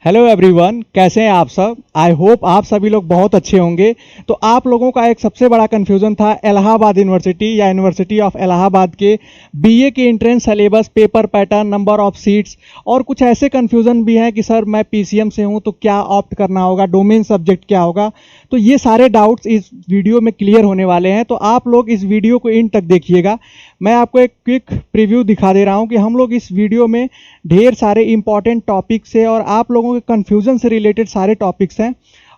Hello everyone, कैसे हैं आप सब। आई होप आप सभी लोग बहुत अच्छे होंगे। तो आप लोगों का एक सबसे बड़ा कन्फ्यूज़न था इलाहाबाद यूनिवर्सिटी या यूनिवर्सिटी ऑफ इलाहाबाद के बीए के entrance syllabus, paper pattern, number of seats और कुछ ऐसे कन्फ्यूज़न भी हैं कि सर मैं पीसीएम से हूं तो क्या ऑप्ट करना होगा, डोमेन सब्जेक्ट क्या होगा। तो ये सारे डाउट्स इस वीडियो में क्लियर होने वाले हैं, तो आप लोग इस वीडियो को एंड तक देखिएगा। मैं आपको एक क्विक प्रीव्यू दिखा दे रहा हूं कि हम लोग इस वीडियो में ढेर सारे इंपॉर्टेंट टॉपिक्स है और आप लोगों के कन्फ्यूजन से रिलेटेड सारे टॉपिक्स हैं।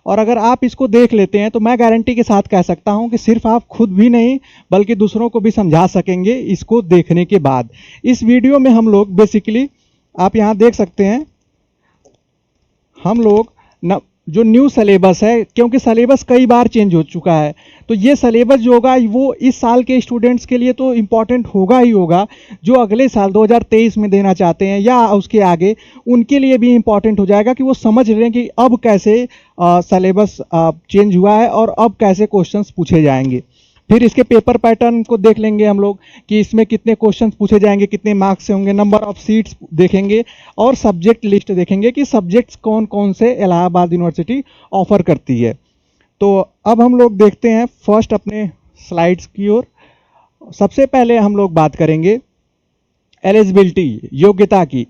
और अगर आप इसको देख लेते हैं तो मैं गारंटी के साथ कह सकता हूं कि सिर्फ आप खुद भी नहीं बल्कि दूसरों को भी समझा सकेंगे इसको देखने के बाद। इस वीडियो में हम लोग बेसिकली, आप यहां देख सकते हैं, हम लोग जो न्यू सिलेबस है, क्योंकि सिलेबस कई बार चेंज हो चुका है, तो ये सिलेबस जो होगा वो इस साल के स्टूडेंट्स के लिए तो इम्पॉर्टेंट होगा ही होगा। जो अगले साल 2023 में देना चाहते हैं या उसके आगे, उनके लिए भी इम्पॉर्टेंट हो जाएगा कि वो समझ रहे हैं कि अब कैसे सिलेबस चेंज हुआ है और अब कैसे क्वेश्चंस पूछे जाएंगे। फिर इसके पेपर पैटर्न को देख लेंगे हम लोग कि इसमें कितने क्वेश्चंस पूछे जाएंगे, कितने मार्क्स से होंगे, नंबर ऑफ सीट्स देखेंगे और सब्जेक्ट लिस्ट देखेंगे कि सब्जेक्ट्स कौन कौन से इलाहाबाद यूनिवर्सिटी ऑफर करती है। तो अब हम लोग देखते हैं फर्स्ट अपने स्लाइड्स की ओर। सबसे पहले हम लोग बात करेंगे एलिजिबिलिटी, योग्यता की।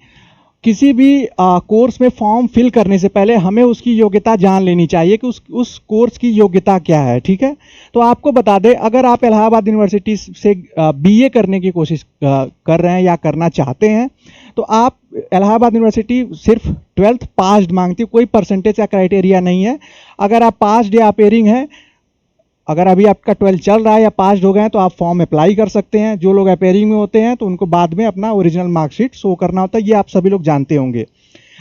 किसी भी कोर्स में फॉर्म फिल करने से पहले हमें उसकी योग्यता जान लेनी चाहिए कि उस कोर्स की योग्यता क्या है। ठीक है, तो आपको बता दें, अगर आप इलाहाबाद यूनिवर्सिटी से बीए करने की कोशिश कर रहे हैं या करना चाहते हैं तो आप इलाहाबाद यूनिवर्सिटी सिर्फ 12th पास्ड मांगती है, कोई परसेंटेज का क्राइटेरिया नहीं है। अगर आप पास्ड या अपेयरिंग हैं, अगर अभी आपका 12 चल रहा है या पास हो गए हैं तो आप फॉर्म अप्लाई कर सकते हैं। जो लोग अपेयरिंग में होते हैं तो उनको बाद में अपना ओरिजिनल मार्कशीट शो करना होता है, ये आप सभी लोग जानते होंगे।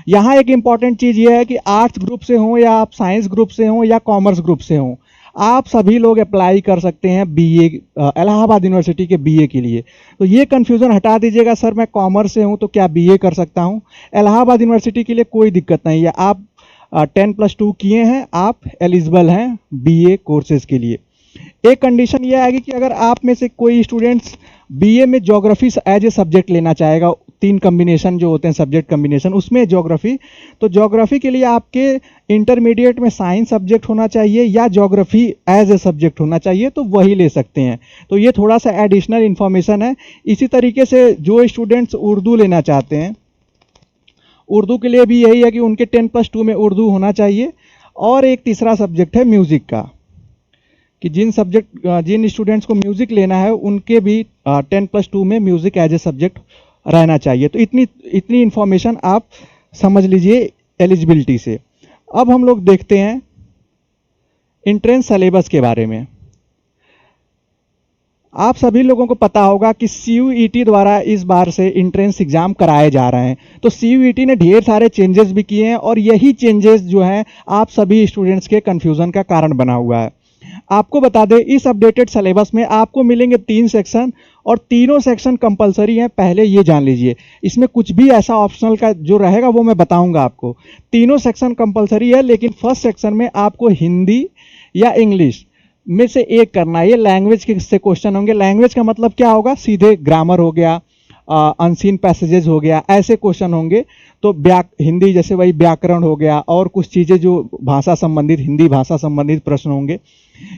यहाँ एक इंपॉर्टेंट चीज़ ये है कि आर्ट्स ग्रुप से हों या आप साइंस ग्रुप से हों या कॉमर्स ग्रुप से हों, आप सभी लोग अप्लाई कर सकते हैं बीए, इलाहाबाद यूनिवर्सिटी के बीए के लिए। तो ये कन्फ्यूज़न हटा दीजिएगा, सर मैं कॉमर्स से हूँ तो क्या बीए कर सकता हूँ। इलाहाबाद यूनिवर्सिटी के लिए कोई दिक्कत नहीं है, आप 10+2 किए हैं, आप एलिजिबल हैं बीए कोर्सेज के लिए। एक कंडीशन ये आएगी कि अगर आप में से कोई स्टूडेंट्स बीए में ज्योग्राफी एज ए सब्जेक्ट लेना चाहेगा, 3 कम्बिनेशन जो होते हैं सब्जेक्ट कम्बिनेशन, उसमें ज्योग्राफी, तो ज्योग्राफी के लिए आपके इंटरमीडिएट में साइंस सब्जेक्ट होना चाहिए या ज्योग्राफी एज ए सब्जेक्ट होना चाहिए, तो वही ले सकते हैं। तो ये थोड़ा सा एडिशनल इन्फॉर्मेशन है। इसी तरीके से जो स्टूडेंट्स उर्दू लेना चाहते हैं, उर्दू के लिए भी यही है कि उनके 10+2 में उर्दू होना चाहिए। और एक तीसरा सब्जेक्ट है म्यूज़िक का, कि जिन स्टूडेंट्स को म्यूज़िक लेना है उनके भी 10+2 में म्यूज़िक एज ए सब्जेक्ट रहना चाहिए। तो इतनी इन्फॉर्मेशन आप समझ लीजिए एलिजिबिलिटी से। अब हम लोग देखते हैं एंट्रेंस सिलेबस के बारे में। आप सभी लोगों को पता होगा कि CUET द्वारा इस बार से एंट्रेंस एग्जाम कराए जा रहे हैं। तो CUET ने ढेर सारे चेंजेस भी किए हैं और यही चेंजेस जो हैं आप सभी स्टूडेंट्स के कन्फ्यूज़न का कारण बना हुआ है। आपको बता दें, इस अपडेटेड सिलेबस में आपको मिलेंगे 3 सेक्शन और तीनों सेक्शन कंपलसरी हैं, पहले ये जान लीजिए। इसमें कुछ भी ऐसा ऑप्शनल का जो रहेगा वो मैं बताऊंगा आपको। तीनों सेक्शन कंपलसरी है, लेकिन फर्स्ट सेक्शन में आपको हिंदी या इंग्लिश में से एक करना है। ये लैंग्वेज के से क्वेश्चन होंगे। लैंग्वेज का मतलब क्या होगा, सीधे ग्रामर हो गया, अनसीन पैसेजेस हो गया, ऐसे क्वेश्चन होंगे। तो हिंदी जैसे वही व्याकरण हो गया और कुछ चीज़ें जो भाषा संबंधित, हिंदी भाषा संबंधित प्रश्न होंगे।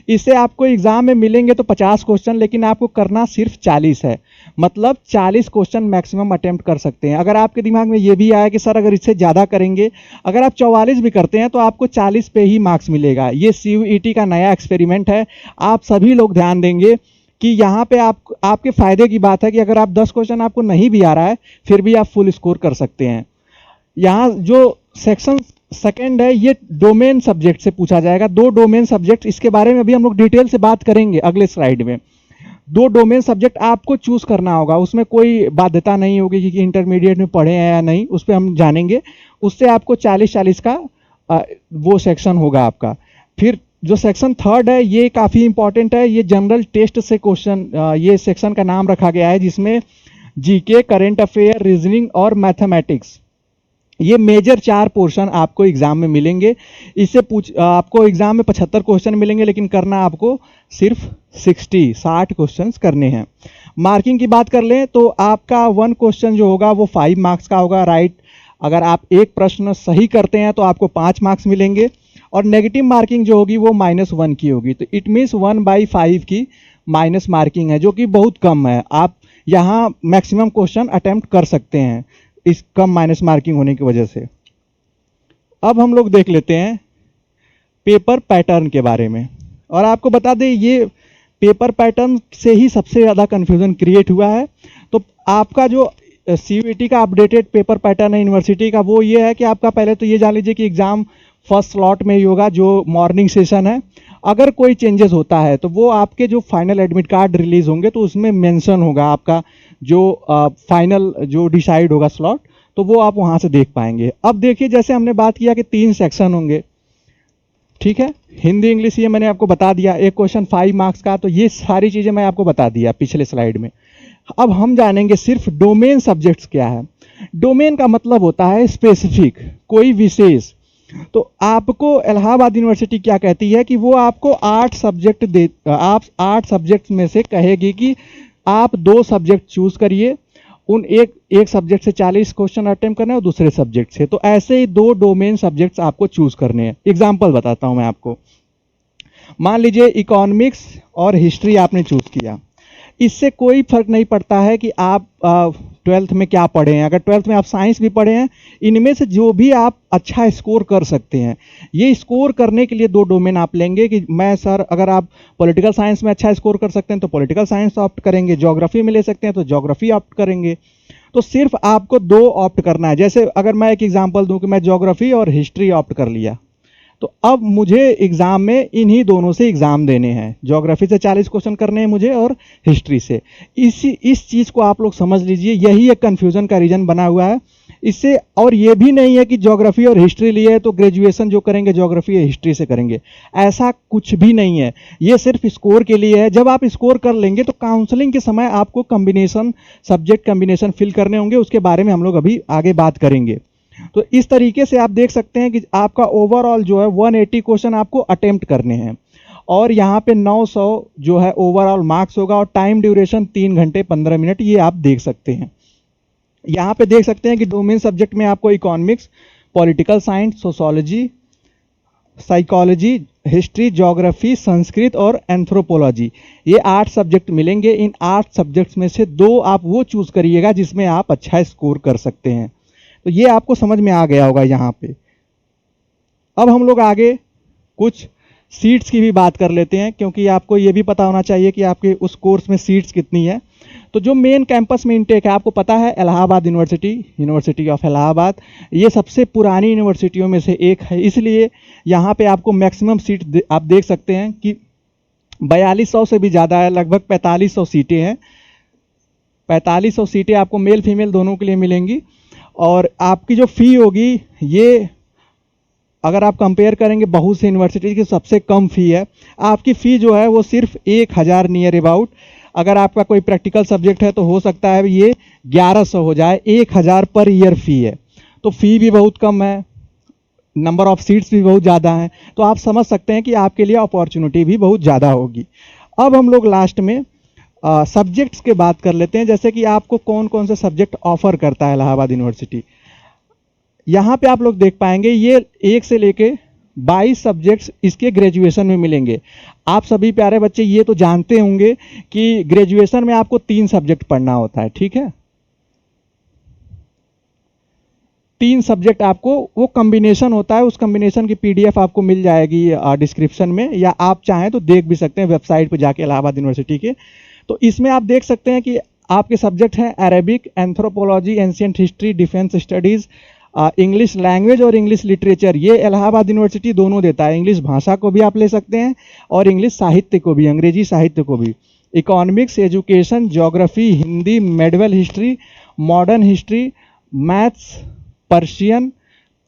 इससे आपको एग्जाम में मिलेंगे तो 50 क्वेश्चन, लेकिन आपको करना सिर्फ 40 है। मतलब 40 क्वेश्चन मैक्सिमम अटेम्प्ट कर सकते हैं। अगर आपके दिमाग में ये भी आया कि सर अगर इससे ज़्यादा करेंगे, अगर आप 44 भी करते हैं तो आपको 40 पे ही मार्क्स मिलेगा। ये CUET का नया एक्सपेरिमेंट है। आप सभी लोग ध्यान देंगे कि यहाँ पे आपके फ़ायदे की बात है कि अगर आप 10 क्वेश्चन आपको नहीं भी आ रहा है फिर भी आप फुल स्कोर कर सकते हैं। यहाँ जो सेक्शन सेकेंड है ये डोमेन सब्जेक्ट से पूछा जाएगा। 2 डोमेन सब्जेक्ट, इसके बारे में भी हम लोग डिटेल से बात करेंगे अगले स्लाइड में। 2 डोमेन सब्जेक्ट आपको चूज करना होगा, उसमें कोई बाध्यता नहीं होगी कि इंटरमीडिएट में पढ़े हैं या नहीं, उस पर हम जानेंगे। उससे आपको 40-40 का वो सेक्शन होगा आपका। फिर जो सेक्शन थर्ड है ये काफ़ी इंपॉर्टेंट है। ये जनरल टेस्ट से क्वेश्चन, ये सेक्शन का नाम रखा गया है, जिसमें जीके, करेंट अफेयर, रीजनिंग और मैथमेटिक्स, ये मेजर 4 पोर्शन आपको एग्जाम में मिलेंगे। इससे आपको एग्जाम में 75 क्वेश्चन मिलेंगे, लेकिन करना आपको सिर्फ 60 क्वेश्चंस करने हैं। मार्किंग की बात कर लें तो आपका 1 क्वेश्चन जो होगा वो 5 मार्क्स का होगा, राइट अगर आप एक प्रश्न सही करते हैं तो आपको 5 मार्क्स मिलेंगे, और नेगेटिव मार्किंग जो होगी वो -1 की होगी। तो इट मीन्स 1/5 की माइनस मार्किंग है, जो कि बहुत कम है। आप यहाँ मैक्सिमम क्वेश्चन अटेम्प्ट कर सकते हैं इस कम माइनस मार्किंग होने की वजह से। अब हम लोग देख लेते हैं पेपर पैटर्न के बारे में। और आपको बता दें, ये पेपर पैटर्न से ही सबसे ज़्यादा कन्फ्यूज़न क्रिएट हुआ है। तो आपका जो CUET का अपडेटेड पेपर पैटर्न है यूनिवर्सिटी का, वो ये है कि आपका पहले तो ये जान लीजिए कि एग्ज़ाम फर्स्ट स्लॉट में ही होगा, जो मॉर्निंग सेशन है। अगर कोई चेंजेस होता है तो वो आपके जो फाइनल एडमिट कार्ड रिलीज होंगे तो उसमें मेंशन होगा आपका जो फाइनल जो डिसाइड होगा स्लॉट, तो वो आप वहाँ से देख पाएंगे। अब देखिए, जैसे हमने बात किया कि 3 सेक्शन होंगे, ठीक है, हिंदी इंग्लिश ये मैंने आपको बता दिया। एक क्वेश्चन 5 मार्क्स का, तो ये सारी चीज़ें मैं आपको बता दिया पिछले स्लाइड में। अब हम जानेंगे सिर्फ डोमेन सब्जेक्ट्स क्या है। डोमेन का मतलब होता है स्पेसिफिक, कोई विशेष। तो आपको इलाहाबाद यूनिवर्सिटी क्या कहती है कि वो आपको 8 सब्जेक्ट दे, आप 8 सब्जेक्ट में से कहेगी कि आप 2 सब्जेक्ट चूज करिए, उन एक सब्जेक्ट से 40 क्वेश्चन अटेम्प्ट करना है और दूसरे सब्जेक्ट से। तो ऐसे ही 2 डोमेन सब्जेक्ट्स आपको चूज करने हैं। एग्जाम्पल बताता हूं मैं आपको। मान लीजिए इकोनॉमिक्स और हिस्ट्री आपने चूज किया, इससे कोई फर्क नहीं पड़ता है कि आप 12th में क्या पढ़े हैं। अगर 12th में आप साइंस भी पढ़े हैं, इनमें से जो भी आप अच्छा स्कोर कर सकते हैं। ये स्कोर करने के लिए 2 डोमेन आप लेंगे कि मैं सर, अगर आप पॉलिटिकल साइंस में अच्छा स्कोर कर सकते हैं तो पॉलिटिकल साइंस ऑप्ट करेंगे, ज्योग्राफी में ले सकते हैं तो ज्योग्राफी ऑप्ट करेंगे। तो सिर्फ आपको 2 ऑप्ट करना है। जैसे अगर मैं एक एग्जाम्पल दूं कि मैं ज्योग्राफी और हिस्ट्री ऑप्ट कर लिया, तो अब मुझे एग्जाम में इन्हीं दोनों से एग्जाम देने हैं। ज्योग्राफी से 40 क्वेश्चन करने हैं मुझे, और हिस्ट्री से। इस चीज को आप लोग समझ लीजिए, यही एक कंफ्यूजन का रीजन बना हुआ है इससे। और ये भी नहीं है कि ज्योग्राफी और हिस्ट्री लिए है तो ग्रेजुएशन जो करेंगे ज्योग्राफी या हिस्ट्री से करेंगे, ऐसा कुछ भी नहीं है। ये सिर्फ स्कोर के लिए है। जब आप स्कोर कर लेंगे तो काउंसलिंग के समय आपको कॉम्बिनेशन, सब्जेक्ट कॉम्बिनेशन फिल करने होंगे, उसके बारे में हम लोग अभी आगे बात करेंगे। तो इस तरीके से आप देख सकते हैं कि आपका ओवरऑल जो है 180 क्वेश्चन आपको अटेम्प्ट करने हैं, और यहाँ पे 900 जो है ओवरऑल मार्क्स होगा, और टाइम ड्यूरेशन 3 घंटे 15 मिनट, ये आप देख सकते हैं। यहाँ पे देख सकते हैं कि डोमेन सब्जेक्ट में आपको economics, political science, sociology, psychology, history, geography, Sanskrit और एंथ्रोपोलॉजी, ये 8 सब्जेक्ट मिलेंगे। इन 8 सब्जेक्ट्स में से 2 आप वो चूज करिएगा जिसमें आप अच्छा स्कोर कर सकते हैं। तो ये आपको समझ में आ गया होगा यहाँ पे। अब हम लोग आगे कुछ सीट्स की भी बात कर लेते हैं, क्योंकि आपको ये भी पता होना चाहिए कि आपके उस कोर्स में सीट्स कितनी है। तो जो मेन कैंपस में इंटेक है, आपको पता है Allahabad university, university of Allahabad, ये सबसे पुरानी यूनिवर्सिटियों में से एक है। इसलिए यहाँ पे आपको मैक्सिमम सीट आप देख सकते हैं कि 4200 से भी ज़्यादा है, लगभग 4500 सीटें हैं। 4500 सीटें आपको मेल फीमेल दोनों के लिए मिलेंगी। और आपकी जो फ़ी होगी, ये अगर आप कंपेयर करेंगे बहुत सी यूनिवर्सिटी की, सबसे कम फ़ी है। आपकी फ़ी जो है वो सिर्फ 1000 नियर अबाउट। अगर आपका कोई प्रैक्टिकल सब्जेक्ट है तो हो सकता है ये 1100 हो जाए। 1000 पर ईयर फ़ी है, तो फ़ी भी बहुत कम है, नंबर ऑफ सीट्स भी बहुत ज़्यादा हैं। तो आप समझ सकते हैं कि आपके लिए अपॉर्चुनिटी भी बहुत ज़्यादा होगी। अब हम लोग लास्ट में सब्जेक्ट्स के बात कर लेते हैं, जैसे कि आपको कौन कौन से सब्जेक्ट ऑफर करता है इलाहाबाद यूनिवर्सिटी। यहाँ पे आप लोग देख पाएंगे ये 1 से लेके 22 सब्जेक्ट्स इसके ग्रेजुएशन में मिलेंगे। आप सभी प्यारे बच्चे ये तो जानते होंगे कि ग्रेजुएशन में आपको 3 सब्जेक्ट पढ़ना होता है, ठीक है। 3 सब्जेक्ट आपको, वो कॉम्बिनेशन होता है, उस कॉम्बिनेशन की PDF आपको मिल जाएगी डिस्क्रिप्शन में, या आप चाहें तो देख भी सकते हैं वेबसाइट पर जाके इलाहाबाद यूनिवर्सिटी के। तो इसमें आप देख सकते हैं कि आपके सब्जेक्ट हैं Arabic, anthropology, ancient history, defence studies, English language और इंग्लिश लिटरेचर। ये इलाहाबाद यूनिवर्सिटी दोनों देता है। इंग्लिश भाषा को भी आप ले सकते हैं और इंग्लिश साहित्य को भी, अंग्रेजी साहित्य को भी। Economics, education, geography, Hindi, medieval history, modern history, maths, Persian,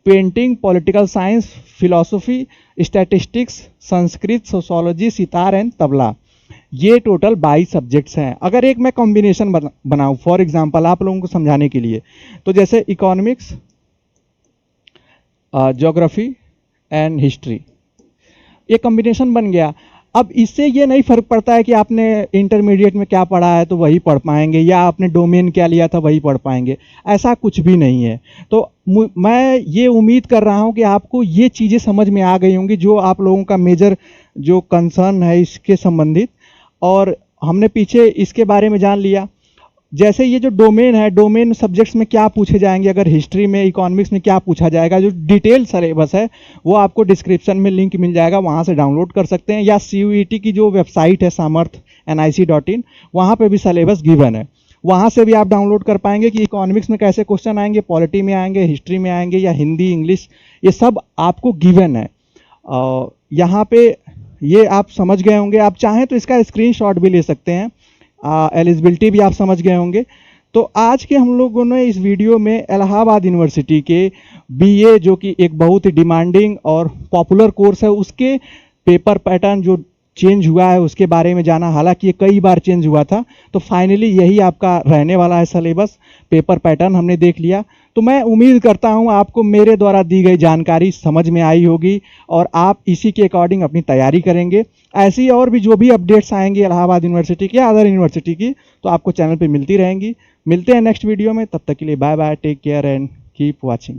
painting, political science, philosophy, statistics, Sanskrit, sociology, sitar and tabla. ये टोटल 22 सब्जेक्ट्स हैं। अगर एक मैं कॉम्बिनेशन बनाऊं फॉर एग्जांपल आप लोगों को समझाने के लिए, तो जैसे इकोनॉमिक्स, ज्योग्राफी एंड हिस्ट्री, ये कॉम्बिनेशन बन गया। अब इससे ये नहीं फ़र्क पड़ता है कि आपने इंटरमीडिएट में क्या पढ़ा है तो वही पढ़ पाएंगे, या आपने डोमेन क्या लिया था वही पढ़ पाएंगे। ऐसा कुछ भी नहीं है। तो मैं ये उम्मीद कर रहा हूँ कि आपको ये चीज़ें समझ में आ गई होंगी, जो आप लोगों का मेजर जो कंसर्न है इसके संबंधित, और हमने पीछे इसके बारे में जान लिया। जैसे ये जो डोमेन है, डोमेन सब्जेक्ट्स में क्या पूछे जाएंगे, अगर हिस्ट्री में, इकोनॉमिक्स में क्या पूछा जाएगा, जो डिटेल सिलेबस है वो आपको डिस्क्रिप्शन में लिंक मिल जाएगा, वहाँ से डाउनलोड कर सकते हैं, या CUET की जो वेबसाइट है सामर्थ nic.in, वहाँ पे भी सिलेबस गिवन है, वहाँ से भी आप डाउनलोड कर पाएंगे कि इकोनॉमिक्स में कैसे क्वेश्चन आएंगे, पॉलिटी में आएंगे, हिस्ट्री में आएंगे, या हिंदी, इंग्लिश, ये सब आपको गिवन है। यहाँ पे ये आप समझ गए होंगे। आप चाहें तो इसका स्क्रीनशॉट भी ले सकते हैं। एलिजिबिलिटी भी आप समझ गए होंगे। तो आज के हम लोगों ने इस वीडियो में इलाहाबाद यूनिवर्सिटी के BA, जो कि एक बहुत ही डिमांडिंग और पॉपुलर कोर्स है, उसके पेपर पैटर्न जो चेंज हुआ है उसके बारे में जाना। हालांकि ये कई बार चेंज हुआ था, तो फाइनली यही आपका रहने वाला है सिलेबस, पेपर पैटर्न हमने देख लिया। तो मैं उम्मीद करता हूँ आपको मेरे द्वारा दी गई जानकारी समझ में आई होगी, और आप इसी के अकॉर्डिंग अपनी तैयारी करेंगे। ऐसी और भी जो भी अपडेट्स आएंगी इलाहाबाद यूनिवर्सिटी की या अदर यूनिवर्सिटी की, तो आपको चैनल पे मिलती रहेंगी। मिलते हैं नेक्स्ट वीडियो में, तब तक के लिए bye bye, take care and keep watching.